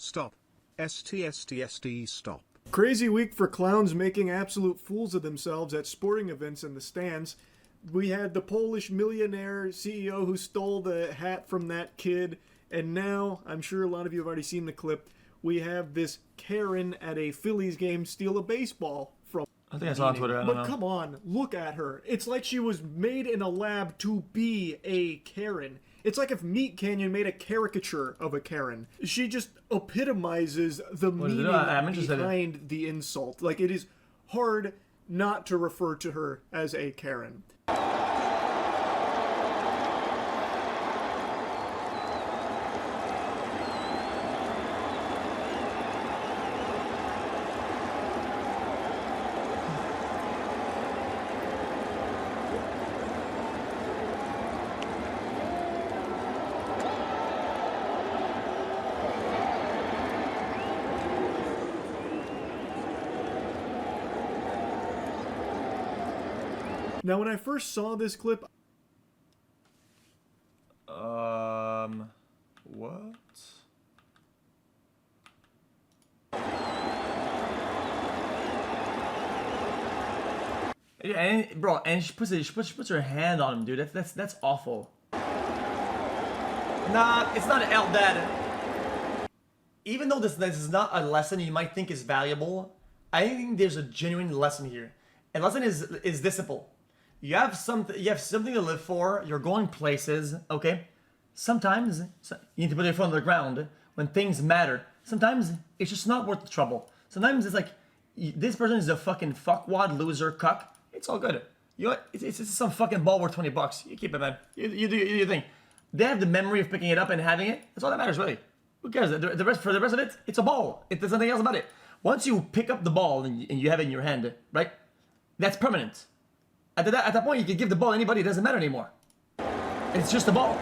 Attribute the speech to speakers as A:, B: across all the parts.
A: Stop. STSTSD stop.
B: Crazy week for clowns making absolute fools of themselves at sporting events in the stands. We had the Polish millionaire CEO who stole the hat from that kid, and now, I'm sure a lot of you have already seen the clip, we have this Karen at a Phillies game steal a baseball from.
C: I think I saw on Twitter, I don't know.
B: But come on, look at her. It's like she was made in a lab to be a Karen. It's like if Meat Canyon made a caricature of a Karen. She just epitomizes the meaning behind the insult. Like, it is hard not to refer to her as a Karen. Now, when I first saw this clip...
C: What? Yeah, and, bro, and she puts her hand on him, dude. That's awful. Nah, it's not out that. Even though this is not a lesson you might think is valuable, I think there's a genuine lesson here. And lesson is this simple. You have something to live for. You're going places, okay? Sometimes you need to put your foot on the ground when things matter. Sometimes it's just not worth the trouble. Sometimes it's like this person is a fucking fuckwad, loser, cuck. It's all good. You know what? It's some fucking ball worth $20. You keep it, man. You do your thing. They have the memory of picking it up and having it. That's all that matters, really. Who cares? For the rest of it, it's a ball. There's nothing else about it. Once you pick up the ball and you have it in your hand, right? That's permanent. At that point, you can give the ball to anybody. It doesn't matter anymore. It's just a ball.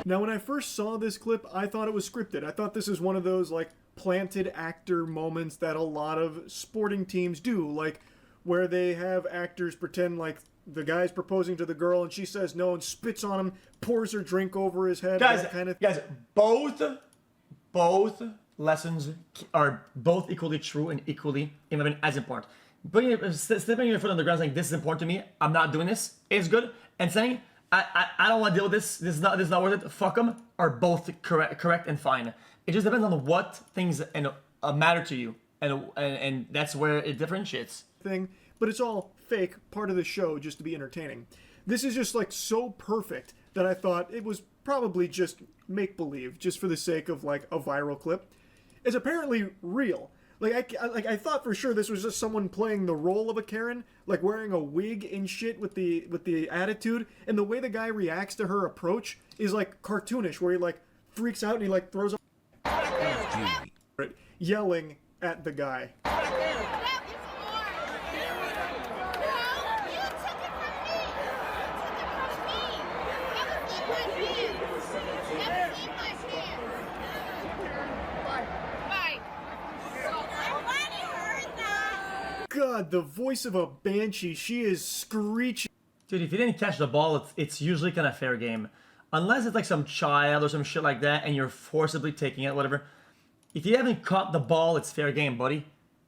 B: Now, when I first saw this clip, I thought it was scripted. I thought this is one of those, like, planted actor moments that a lot of sporting teams do. Like, where they have actors pretend like the guy's proposing to the girl and she says no and spits on him, pours her drink over his head.
C: Guys,
B: kind of...
C: guys, both lessons are both equally true and equally, as important. Slipping your foot on the ground saying this is important to me, I'm not doing this, is good, and saying I don't want to deal with this. This is not worth it. Fuck them. Are both correct and fine. It just depends on what things matter to you, and that's where it differentiates.
B: But it's all fake, part of the show, just to be entertaining. This is just like so perfect that I thought it was probably just make-believe, just for the sake of like a viral clip. It's apparently real. I thought for sure this was just someone playing the role of a Karen, like wearing a wig and shit with the attitude, and the way the guy reacts to her approach is like cartoonish, where he like freaks out and he like throws up yelling at the guy. God, the voice of a banshee, she is screeching.
C: Dude, if you didn't catch the ball, it's usually kind of fair game. Unless it's like some child or some shit like that and you're forcibly taking it, whatever. If you haven't caught the ball, it's fair game, buddy.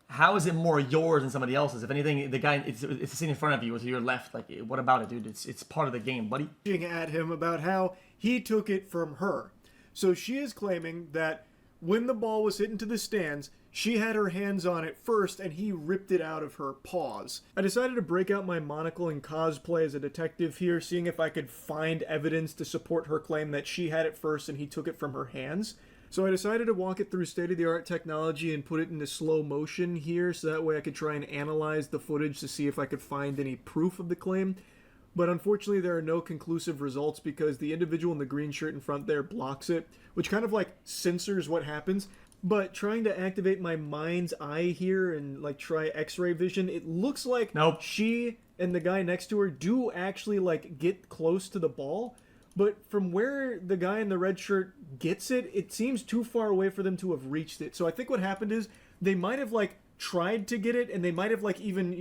C: How is it more yours than somebody else's? If anything, the guy, it's sitting in front of you to your left. Like, what about it, dude? It's part of the game, buddy.
B: At him about how he took it from her. So she is claiming that when the ball was hit into the stands, she had her hands on it first and he ripped it out of her paws. I decided to break out my monocle and cosplay as a detective here, seeing if I could find evidence to support her claim that she had it first and he took it from her hands. So I decided to walk it through state-of-the-art technology and put it into slow motion here, so that way I could try and analyze the footage to see if I could find any proof of the claim. But unfortunately there are no conclusive results because the individual in the green shirt in front there blocks it, which kind of like censors what happens. But trying to activate my mind's eye here and like try x-ray vision, it looks like she and the guy next to her do actually like get close to the ball. But from where the guy in the red shirt gets it, it seems too far away for them to have reached it. So I think what happened is they might have like tried to get it, and they might have like even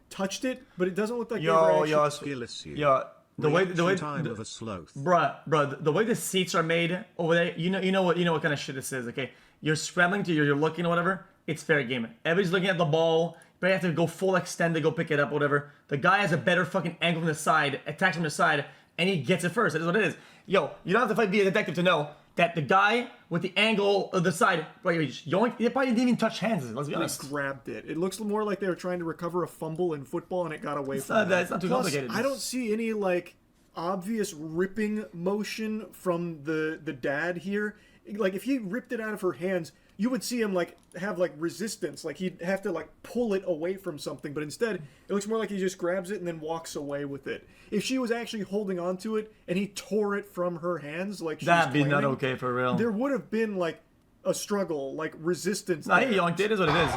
B: touched it, but it doesn't look like they
C: Yo,
B: ever actually.
C: yo,
A: Skill issue.
C: yo. The way
A: Time of a sloth.
C: bruh, the way the seats are made over there, you know what kind of shit this is, okay? You're scrambling to, you're looking or whatever, it's fair game. Everybody's looking at the ball, but you have to go full extend to go pick it up, whatever. The guy has a better fucking angle from the side, attacks from the side, and he gets it first. That is what it is. Yo, you don't have to be a detective to know that the guy with the angle of the side, they probably didn't even touch hands, let's be honest.
B: They grabbed it. It looks more like they were trying to recover a fumble in football, and it got away from them.
C: It's not too
B: Plus,
C: complicated.
B: I don't see any like obvious ripping motion from the dad here. Like if he ripped it out of her hands, you would see him like have like resistance, like he'd have to like pull it away from something, but instead it looks more like he just grabs it and then walks away with it. If she was actually holding on to it and he tore it from her hands, like
C: that'd be not okay for real.
B: There would have been like a struggle, like resistance.
C: Nah, he yoinked it, is what it is.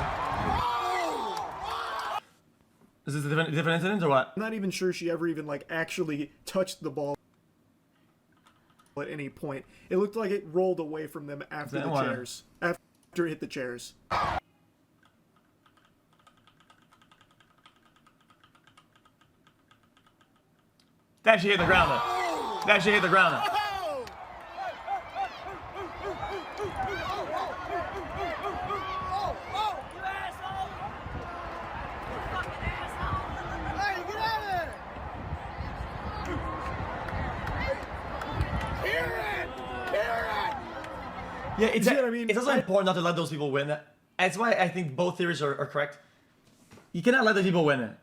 C: Is this a different incident or what?
B: I'm not even sure she ever even like actually touched the ball at any point. It looked like it rolled away from them after the chairs. After it hit the chairs.
C: That should hit the ground though. That should hit the ground though. Yeah, it's also important not to let those people win. That's why I think both theories are correct. You cannot let the people win.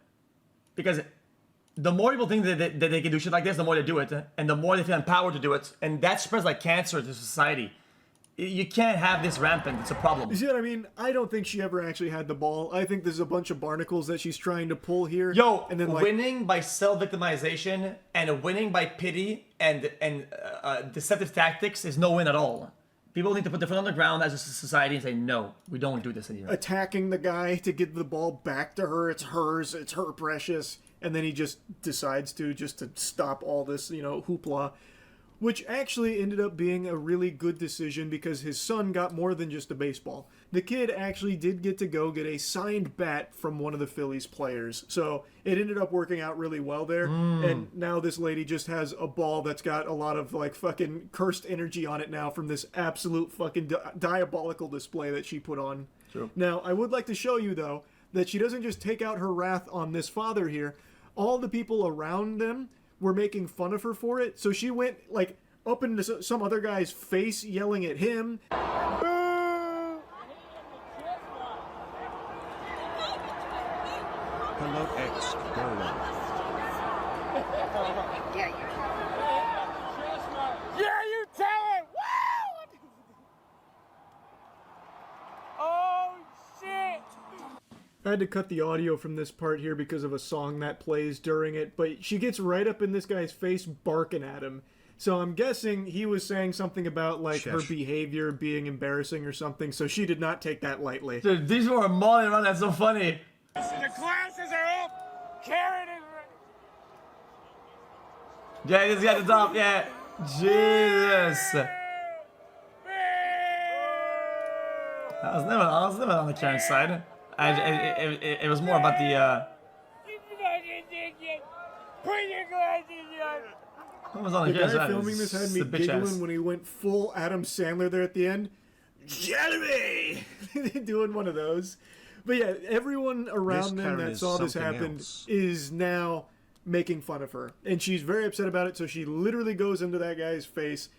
C: Because the more people think that they can do shit like this, the more they do it. And the more they feel empowered to do it. And that spreads like cancer to society. You can't have this rampant. It's a problem.
B: You see what I mean? I don't think she ever actually had the ball. I think there's a bunch of barnacles that she's trying to pull here.
C: Yo,
B: and then like,
C: winning by self-victimization and winning by pity and deceptive tactics is no win at all. People need to put their foot on the ground as a society and say, no, we don't do this anymore.
B: Attacking the guy to get the ball back to her. It's hers. It's her precious. And then he just decides to stop all this, hoopla. Which actually ended up being a really good decision because his son got more than just a baseball. The kid actually did get to go get a signed bat from one of the Phillies players. So it ended up working out really well there. And now this lady just has a ball that's got a lot of like fucking cursed energy on it now from this absolute fucking diabolical display that she put on.
C: True.
B: Now, I would like to show you though that she doesn't just take out her wrath on this father here. All the people around them were making fun of her for it, so she went like up into some other guy's face yelling at him.
A: Hello X, go on.
D: Yeah, you tell it! Woo! Oh, shit!
B: I had to cut the audio from this part here because of a song that plays during it, but she gets right up in this guy's face barking at him. So I'm guessing he was saying something about like her behavior being embarrassing or something, so she did not take that lightly.
C: Dude, these people are mauling around, that's so funny.
D: The glasses are up! Karen is
C: Yeah, he just got the top, yeah. Jesus. I was never on the Karen side. It was more about the,
D: Put your glasses on!
C: What was on the
B: The
C: Karen
B: guy
C: side?
B: filming this had me
C: The bitch
B: giggling
C: ass.
B: when he went full Adam Sandler there at the end. Jeremy! Doing one of those. But yeah, everyone around them
A: Karen
B: that
A: is
B: saw this
A: something
B: happen
A: else.
B: is now making fun of her. And she's very upset about it, so she literally goes into that guy's face,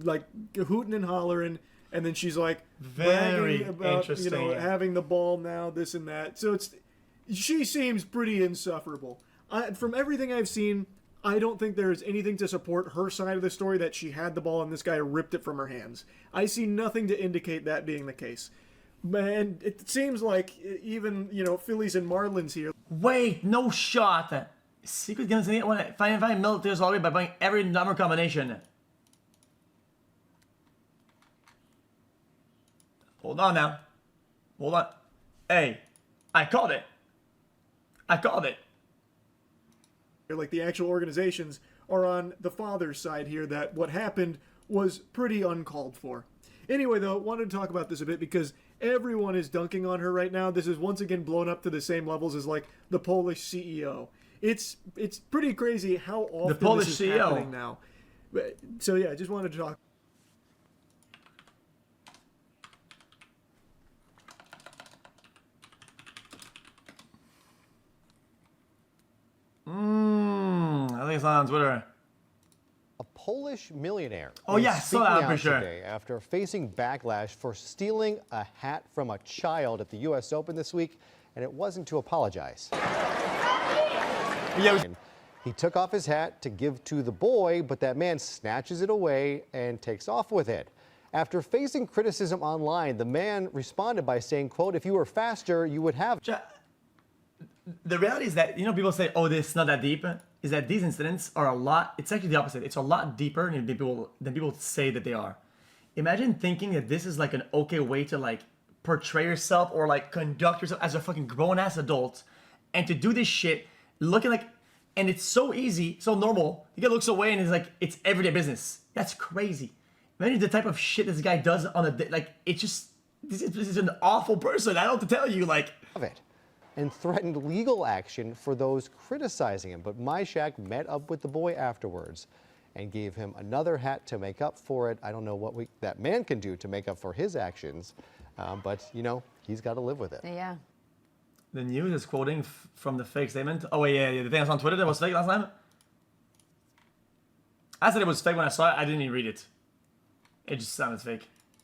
B: like hooting and hollering, and then she's like
C: Very
B: bragging about
C: interesting.
B: having the ball now, this and that. So she seems pretty insufferable. From everything I've seen, I don't think there is anything to support her side of the story that she had the ball and this guy ripped it from her hands. I see nothing to indicate that being the case. And it seems like even, Phillies and Marlins here.
C: Wait, no shot. Secret Guns in it when I find militaries all the way by buying every number combination. Hold on now. Hold on. Hey, I called it. I called it.
B: Like the actual organizations are on the father's side here that what happened was pretty uncalled for. Anyway, though, wanted to talk about this a bit because Everyone is dunking on her right now. This is once again blown up to the same levels as like the Polish CEO. It's pretty crazy how often
C: Polish
B: this is
C: CEO.
B: happening now. So yeah, I just wanted to talk.
C: I think it's on Twitter.
E: A Polish millionaire.
C: Oh,
E: is
C: yeah, I saw
E: speaking
C: that, I'm
E: out
C: pretty sure.
E: today after facing backlash for stealing a hat from a child at the U.S. Open this week, and it wasn't to apologize.
C: Yeah,
E: He took off his hat to give to the boy, but that man snatches it away and takes off with it. After facing criticism online, the man responded by saying, quote, "If you were faster, you would have."
C: the reality is that, people say, oh, this is not that deep, is that these incidents are a lot, it's actually the opposite. It's a lot deeper than people say that they are. Imagine thinking that this is like an okay way to like portray yourself or like conduct yourself as a fucking grown-ass adult, and to do this shit looking like, and it's so easy, so normal. You get looks away and it's like, it's everyday business. That's crazy. Imagine the type of shit this guy does on a day, like, it's just, this is an awful person. I don't have to tell you, like.
E: It and threatened legal action for those criticizing him. But Myshak met up with the boy afterwards and gave him another hat to make up for it. I don't know what that man can do to make up for his actions, but, he's got to live with it.
F: Yeah.
C: The news is quoting from the fake statement. Oh, wait, yeah, the thing that's on Twitter that was fake last time? I said it was fake when I saw it. I didn't even read it. It just sounded fake.